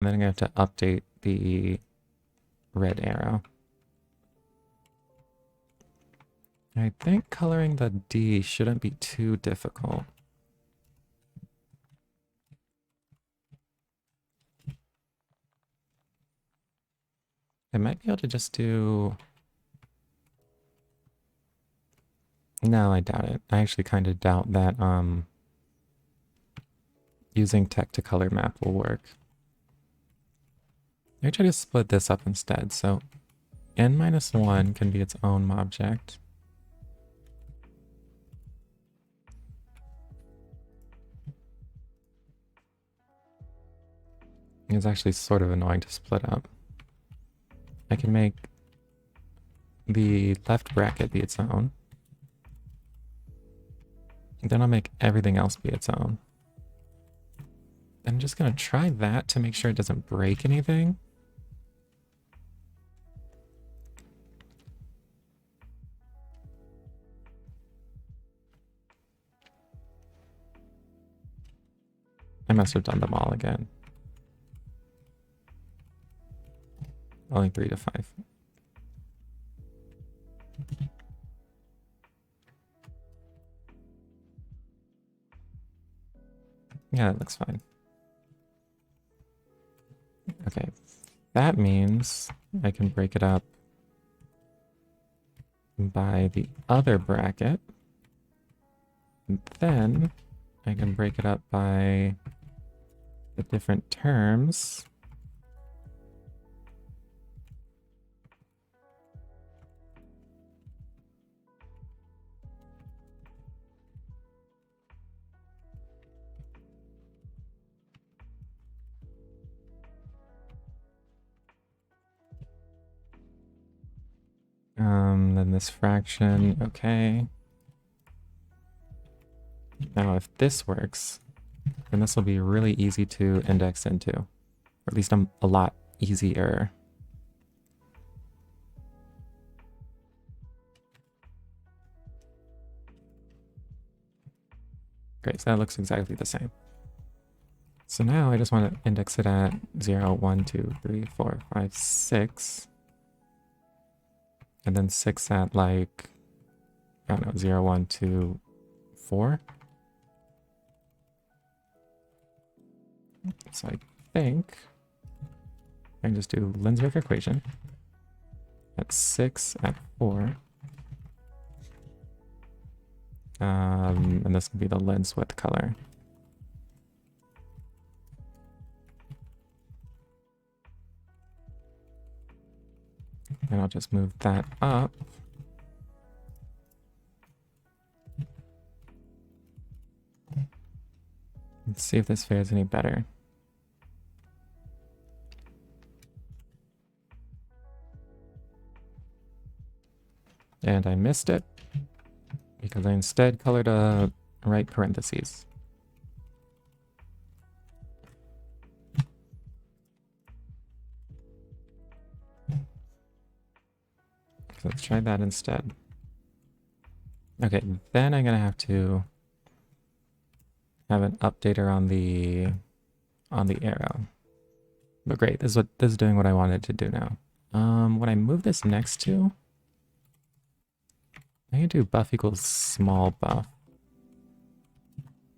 And then I'm going to have to update the red arrow. I think coloring the D shouldn't be too difficult. I might be able to just do... No, I doubt it. I actually kind of doubt that using text to color map will work. I try to split this up instead. So n-1 can be its own object. It's actually sort of annoying to split up. I can make the left bracket be its own. Then I'll make everything else be its own. I'm just going to try that to make sure it doesn't break anything. I must have done them all again. Only 3 to 5. Yeah, that looks fine. Okay, that means I can break it up by the other bracket. And then I can break it up by the different terms. Then this fraction, okay. Now if this works, then this will be really easy to index into. Or at least a lot easier. Great, so that looks exactly the same. So now I just want to index it at 0, 1, 2, 3, 4, 5, 6. And then 6 at like, I don't know, 0, 1, 2, 4. So I think I can just do Lenzberg equation at 6 at 4. And this will be the lens width color. And I'll just move that up. Let's see if this fares any better. And I missed it because I instead colored a right parentheses. So let's try that instead. Okay, then I'm gonna have to have an updater on the arrow. But great, this is doing what I wanted to do now. When I move this next to, I can do buff equals small buff.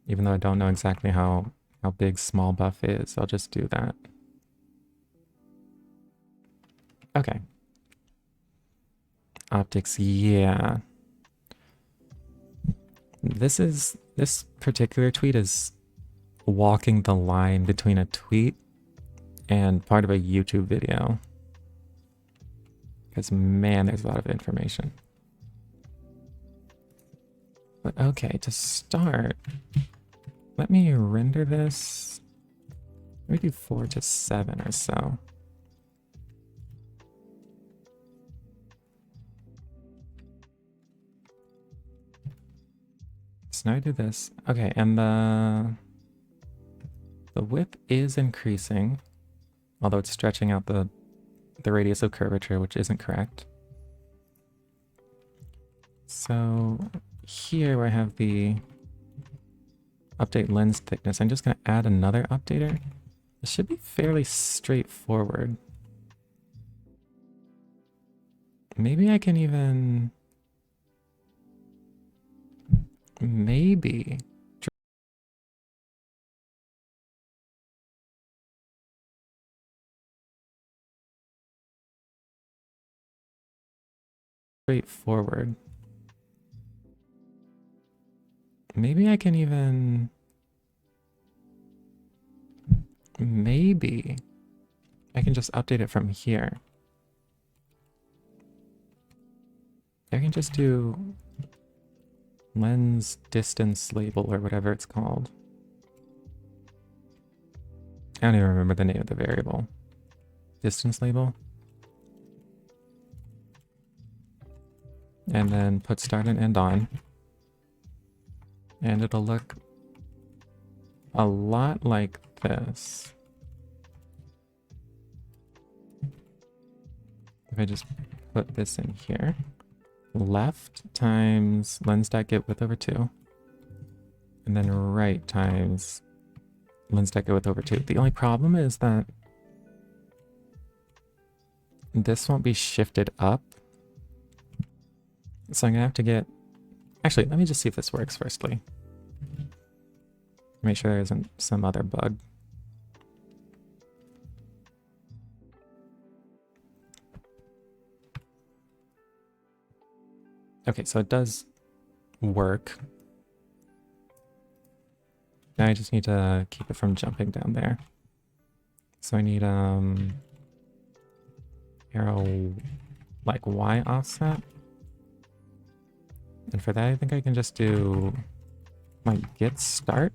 Even though I don't know exactly how big small buff is, I'll just do that. Okay. Optics, yeah. This particular tweet is walking the line between a tweet and part of a YouTube video. Because man, there's a lot of information. But okay, to start, let me render this. Let me do 4 to 7 or so. So now I do this. Okay, and the width is increasing, although it's stretching out the radius of curvature, which isn't correct. So here where I have the update lens thickness, I'm just going to add another updater This should be fairly straightforward. Maybe I can even... Maybe... Straightforward. Maybe I can even... Maybe I can just update it from here. I can just do lens distance label or whatever it's called. I don't even remember the name of the variable. Distance label. And then put start and end on. And it'll look a lot like this. If I just put this in here. Left times lens dot get width over 2. And then right times lens dot get width over 2. The only problem is that this won't be shifted up. So I'm gonna have to get... Actually, let me just see if this works firstly. Make sure there isn't some other bug. Okay, so it does work. Now I just need to keep it from jumping down there. So I need arrow like Y offset. And for that I think I can just do like git start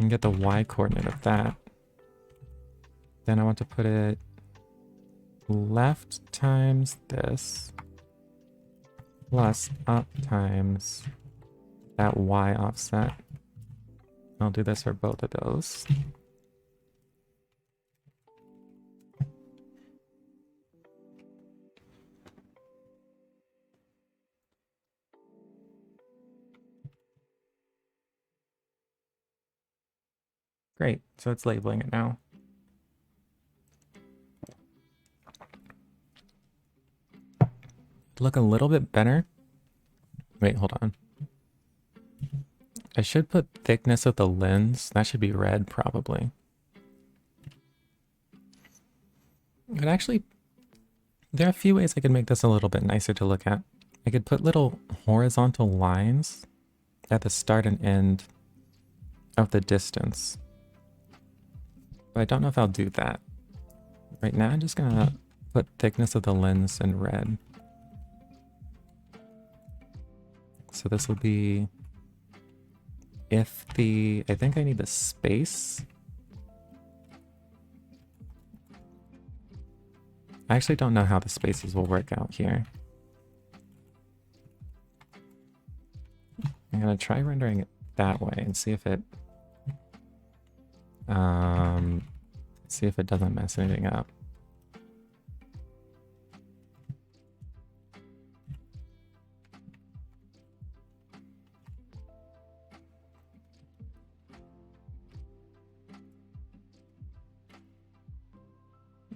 and get the Y coordinate of that. Then I want to put it left times this plus up times that Y offset. I'll do this for both of those. Great, so it's labeling it now. Look a little bit better. Wait, hold on. I should put thickness of the lens. That should be red, probably. But actually, there are a few ways I could make this a little bit nicer to look at. I could put little horizontal lines at the start and end of the distance. But I don't know if I'll do that. Right now, I'm just gonna put thickness of the lens in red. So this will be if the... I think I need the space. I actually don't know how the spaces will work out here. I'm gonna try rendering it that way and see if it doesn't mess anything up.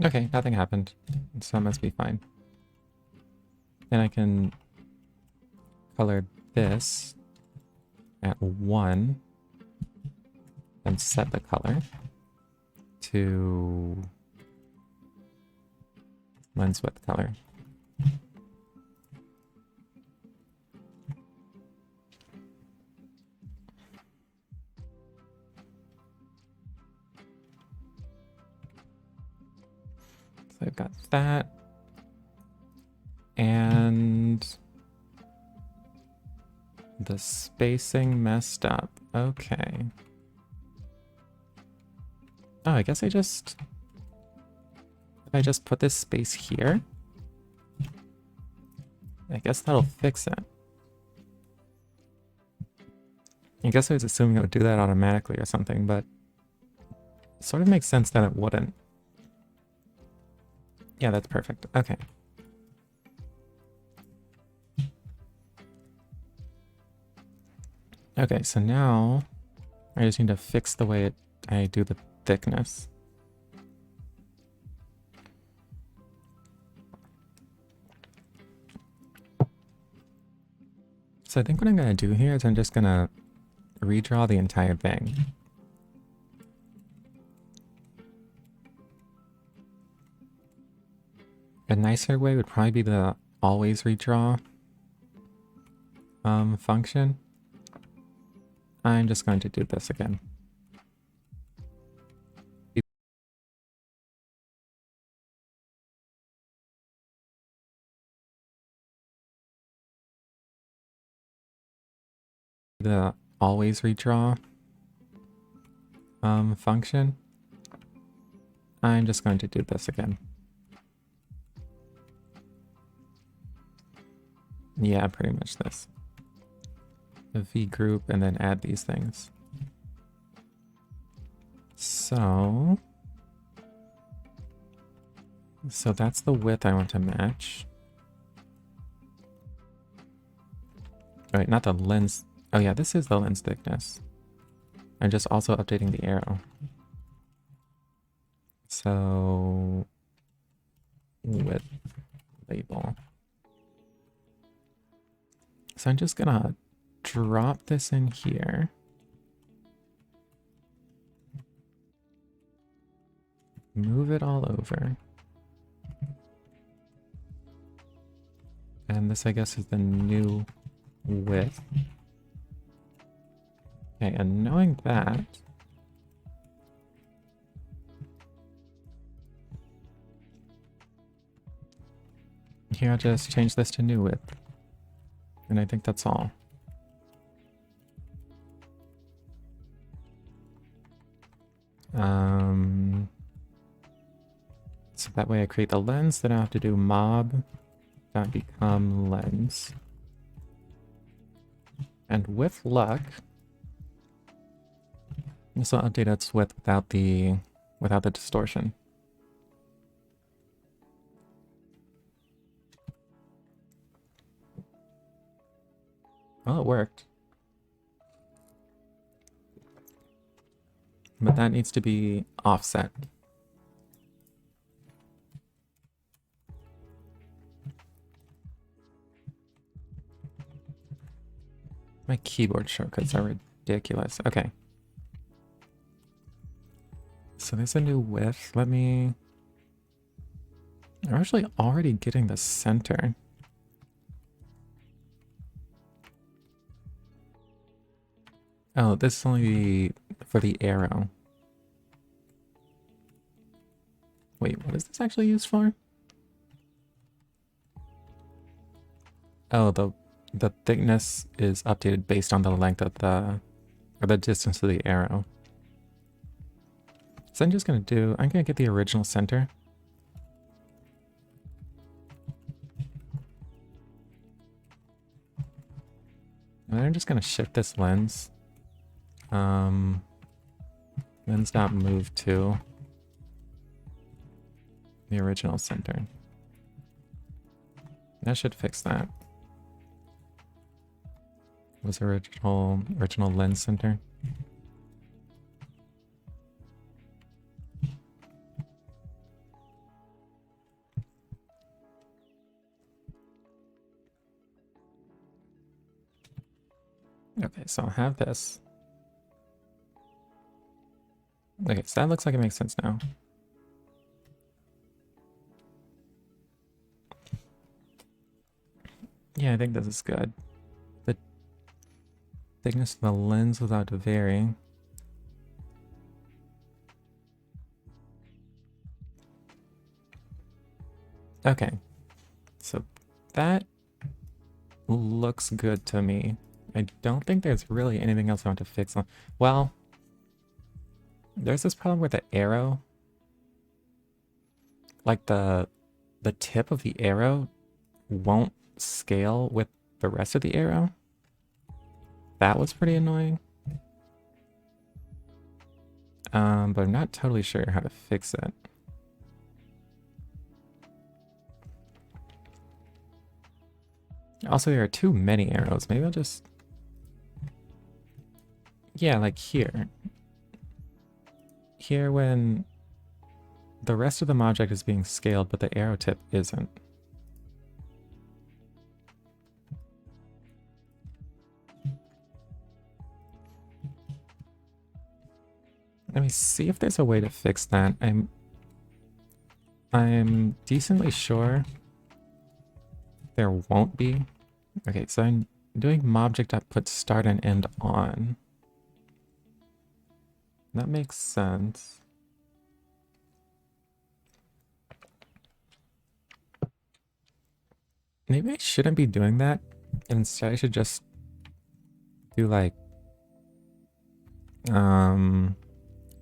Okay, nothing happened, so it must be fine. Then I can color this at 1 and set the color to lens width color. So I've got that, and the spacing messed up. Okay. Oh, I guess I just put this space here. I guess that'll fix it. I guess I was assuming it would do that automatically or something, but it sort of makes sense that it wouldn't. Yeah, that's perfect. Okay. Okay, so now I just need to fix the way it I do the thickness. So I think what I'm going to do here is I'm just going to redraw the entire thing. A nicer way would probably be the always redraw function. I'm just going to do this again. The always redraw function. I'm just going to do this again. Yeah, pretty much this. A V group and then add these things. So that's the width I want to match. All right, not the lens. Oh yeah, this is the lens thickness. I'm just also updating the arrow. So width label. So I'm just gonna drop this in here. Move it all over. And this, I guess, is the new width. Okay, and knowing that, here I'll just change this to new width. And I think that's all. So that way I create the lens, then I have to do mob dot become lens. And with luck, this will update its width without the distortion. Well, it worked. But that needs to be offset. My keyboard shortcuts are ridiculous. Okay. So there's a new width. Let me... I'm actually already getting the center. Oh, this is only for the arrow. Wait, what is this actually used for? Oh, the thickness is updated based on the length of or the distance of the arrow. So I'm gonna get the original center. And I'm just gonna shift this lens. Lens dot move to the original center. That should fix that. Was original lens center. Okay, so I'll have this. Okay, so that looks like it makes sense now. Yeah, I think this is good. The thickness of the lens without varying. Okay, so that looks good to me. I don't think there's really anything else I want to fix on. Well, there's this problem with the arrow. Like the tip of the arrow won't scale with the rest of the arrow. That was pretty annoying. But I'm not totally sure how to fix it. Also, there are too many arrows. Maybe I'll just... Yeah, like here. here when the rest of the object is being scaled, but the arrow tip isn't. Let me see if there's a way to fix that. I'm decently sure there won't be. Okay, so I'm doing mobject.put start and end on. That makes sense. Maybe I shouldn't be doing that. Instead, I should just do like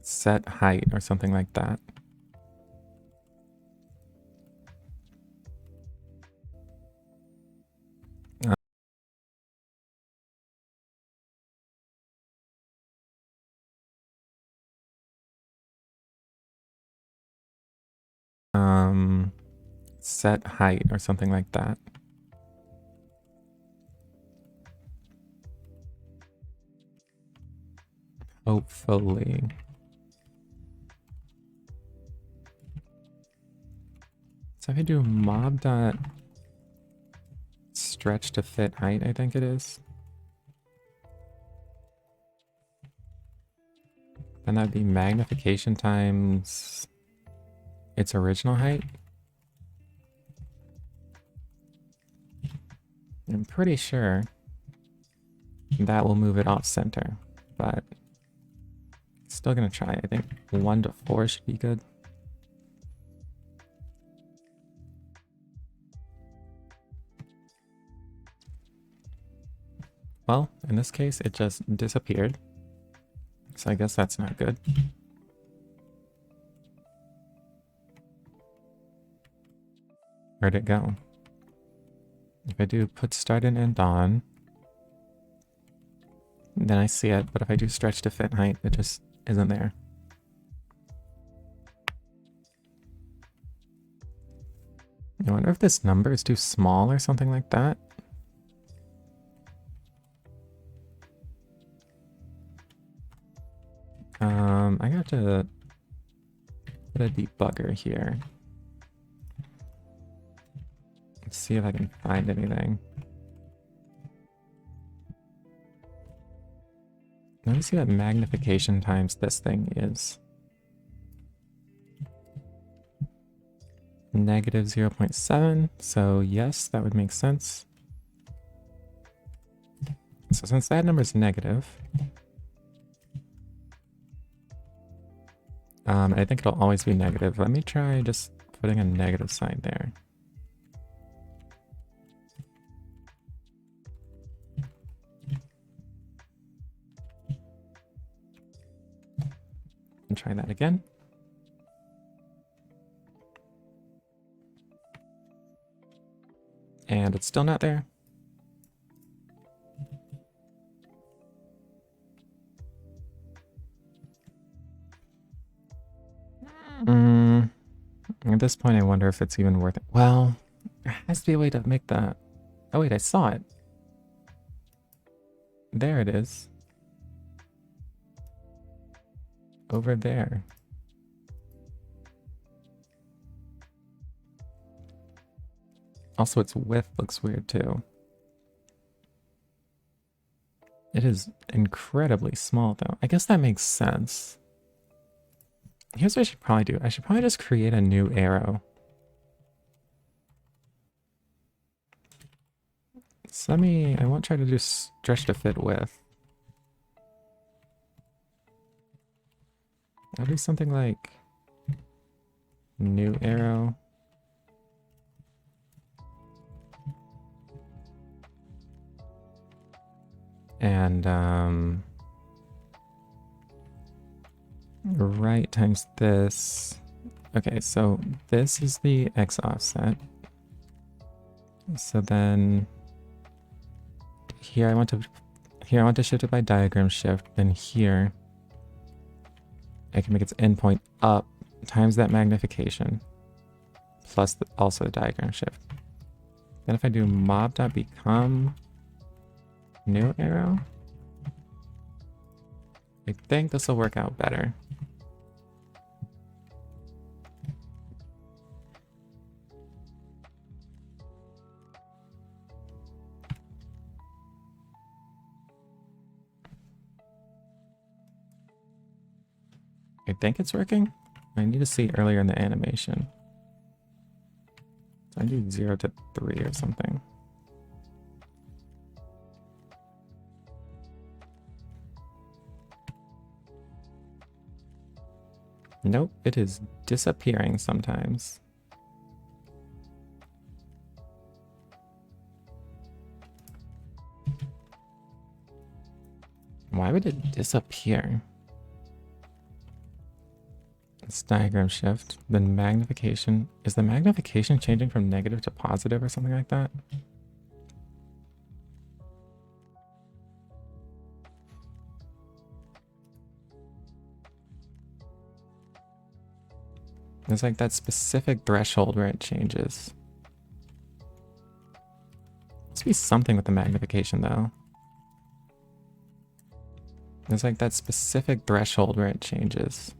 set height or something like that. Set height or something like that. Hopefully. So if I do mob dot stretch to fit height, I think it is. Then that'd be magnification times its original height. I'm pretty sure that will move it off center, but still gonna try. I think 1 to 4 should be good. Well, in this case, it just disappeared. So I guess that's not good. Where'd it go? If I do put start and end on, then I see it, but if I do stretch to fit height, it just isn't there. I wonder if this number is too small or something like that. I got to put a debugger here. Let's see if I can find anything. Let me see what magnification times this thing is. Negative 0.7, so yes, that would make sense. So since that number is negative, I think it'll always be negative. Let me try just putting a negative sign there. And try that again. And it's still not there. At this point, I wonder if it's even worth it. Well, there has to be a way to make that. Oh wait, I saw it. There it is. Over there. Also, its width looks weird too. It is incredibly small though. I guess that makes sense. Here's what I should probably do. I should probably just create a new arrow. So I won't try to do stretch to fit width. I'll do something like new arrow. And right times this. Okay, so this is the X offset. So then here I want to shift it by diagram shift. Then here I can make its endpoint up times that magnification plus also the diagram shift. Then if I do mob.become new arrow, I think this will work out better. think it's working. I need to see earlier in the animation. So I do 0 to 3 or something. Nope, it is disappearing sometimes. Why would it disappear? It's diagram shift. Then magnification. Is the magnification changing from negative to positive or something like that? There's like that specific threshold where it changes. Must be something with the magnification though. There's like that specific threshold where it changes.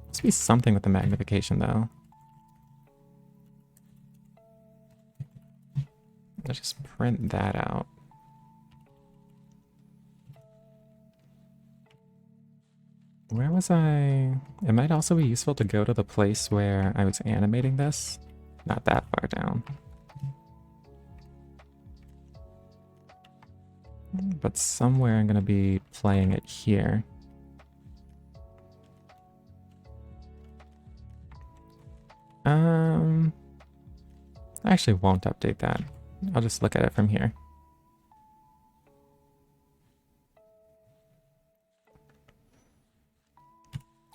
Must be something with the magnification though. Let's just print that out. Where was I? It might also be useful to go to the place where I was animating this. Not that far down. But somewhere I'm going to be playing it here. I actually won't update that. I'll just look at it from here.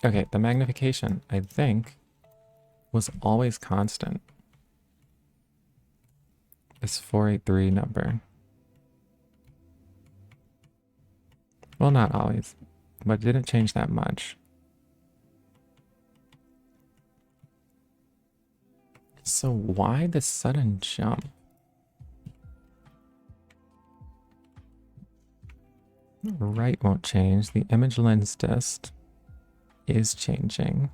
Okay, the magnification, I think, was always constant. This 483 number. Well, not always, but it didn't change that much. So why the sudden jump? Right won't change. The image lens dist is changing.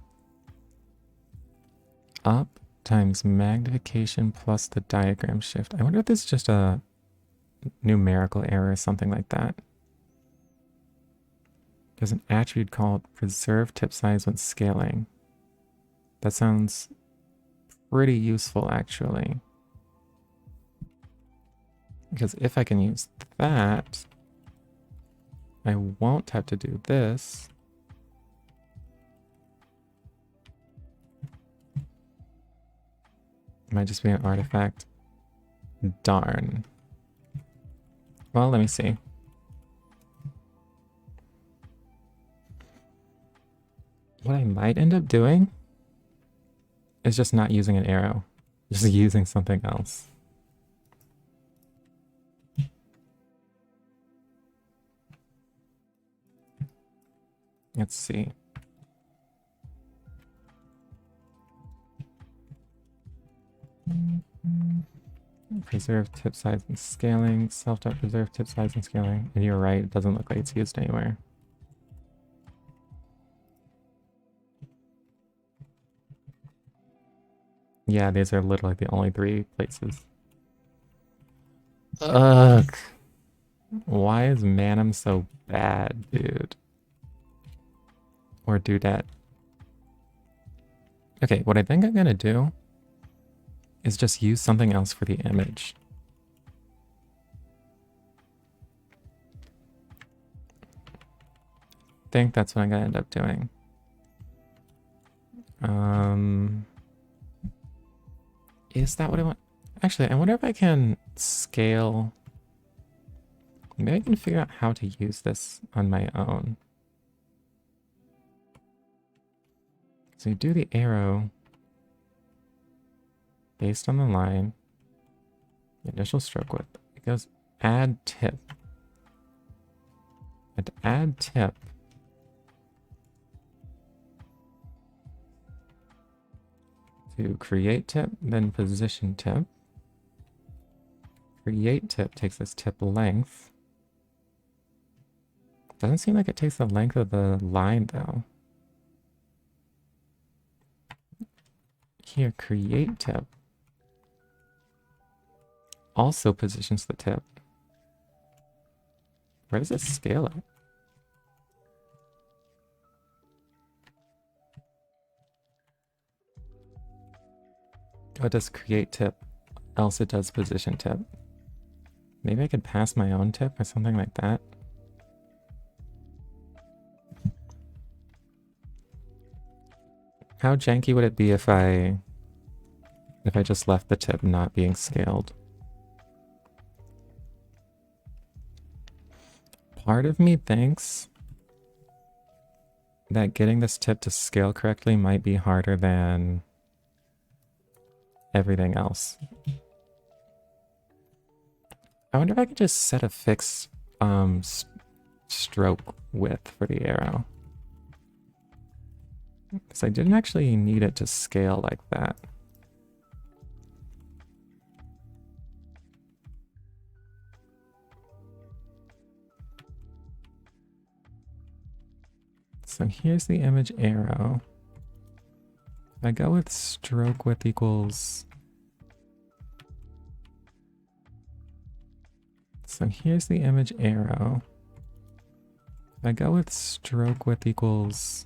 Up times magnification plus the diagram shift. I wonder if this is just a numerical error or something like that. There's an attribute called preserve tip size when scaling. That sounds pretty useful actually. Because if I can use that, I won't have to do this. It might just be an artifact. Darn. Well, let me see. What I might end up doing is just not using an arrow. Just using something else. Let's see. Preserve tip size and scaling. Self-preserve tip size and scaling. And you're right, it doesn't look like it's used anywhere. Yeah, these are literally the only 3 places. Ugh. Why is Manim so bad, dude? Or dudette? Okay, what I think I'm gonna do is just use something else for the image. I think that's what I'm gonna end up doing. Is that what I want? Actually, I wonder if I can scale. Maybe I can figure out how to use this on my own. So you do the arrow based on the line, the initial stroke width. It goes add tip. And to add tip, to create tip, then position tip. Create tip takes this tip length. Doesn't seem like it takes the length of the line though. Here, create tip also positions the tip. Where does it scale it? Oh, it does create tip, else it does position tip. Maybe I could pass my own tip or something like that. How janky would it be if I just left the tip not being scaled? Part of me thinks that getting this tip to scale correctly might be harder than everything else. I wonder if I could just set a fixed stroke width for the arrow. Because I didn't actually need it to scale like that. So here's the image arrow. If I go with stroke width equals... So here's the image arrow. If I go with stroke width equals...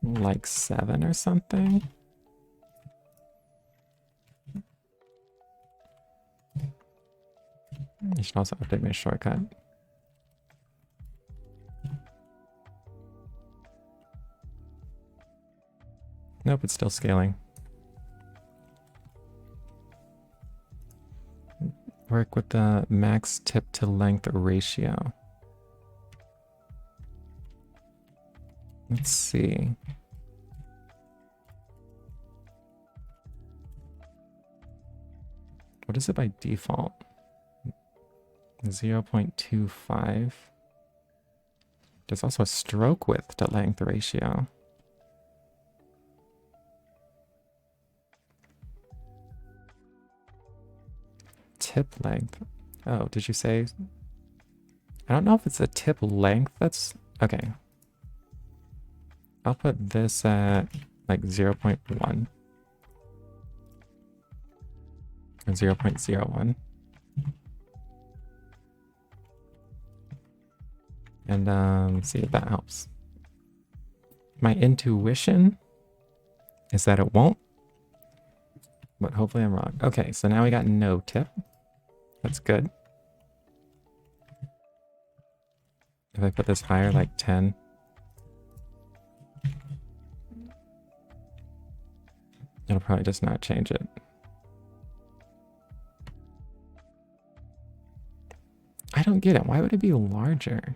like 7 or something. You should also update my shortcut. Nope, it's still scaling. Work with the max tip to length ratio. Let's see. What is it by default? 0.25. There's also a stroke width to length ratio. Tip length. Oh, did you say? I don't know if it's a tip length that's... Okay. I'll put this at like 0.1. Or 0.01. And see if that helps. My intuition is that it won't. But hopefully I'm wrong. Okay, so now we got no tip. That's good. If I put this higher, like 10. It'll probably just not change it. I don't get it. Why would it be larger?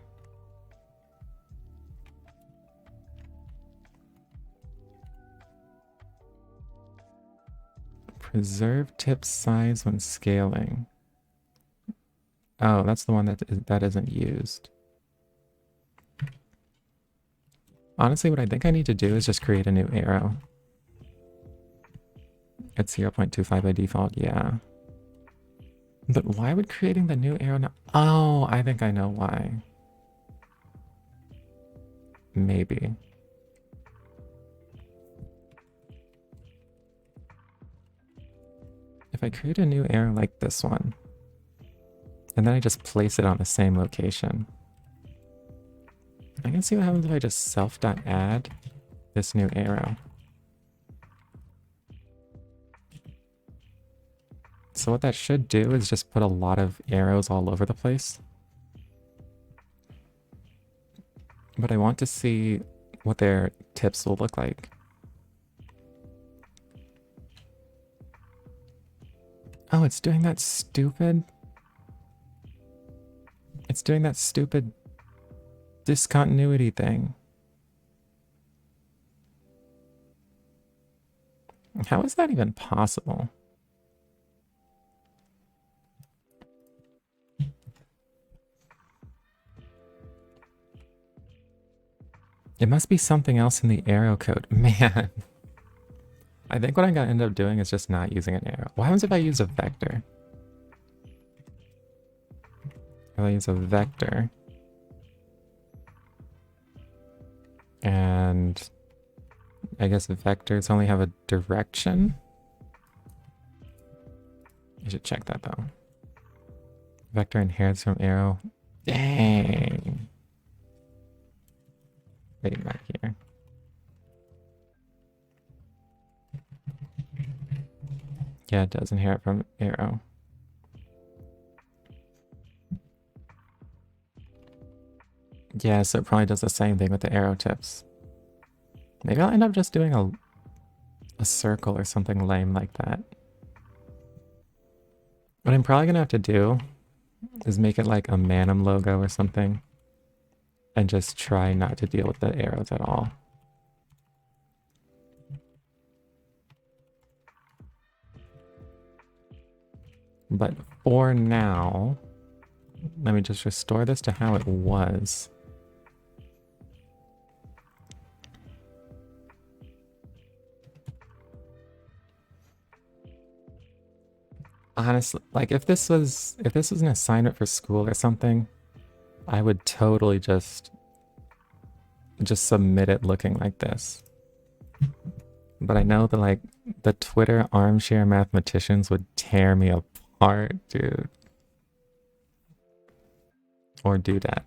Preserve tip size when scaling. Oh, that's the one that isn't used. Honestly, what I think I need to do is just create a new arrow. It's 0.25 by default, yeah. But why would creating the new arrow not... Oh, I think I know why. Maybe. If I create a new arrow like this one, and then I just place it on the same location, I can see what happens if I just self.add this new arrow. So what that should do is just put a lot of arrows all over the place. But I want to see what their tips will look like. Oh, it's doing that stupid... It's doing that stupid discontinuity thing. How is that even possible? It must be something else in the arrow code. Man. I think what I'm going to end up doing is just not using an arrow. What happens if I use a vector? If I use a vector... And I guess vectors only have a direction. I should check that though. Vector inherits from arrow. Dang. Wait, not here. Yeah, it does inherit from arrow. Yeah, so it probably does the same thing with the arrow tips. Maybe I'll end up just doing a circle or something lame like that. What I'm probably gonna have to do is make it like a Manim logo or something and just try not to deal with the arrows at all. But for now, let me just restore this to how it was. Honestly, like if this was an assignment for school or something, I would totally just submit it looking like this. But I know that like the Twitter armchair mathematicians would tear me apart, dude. Or do that.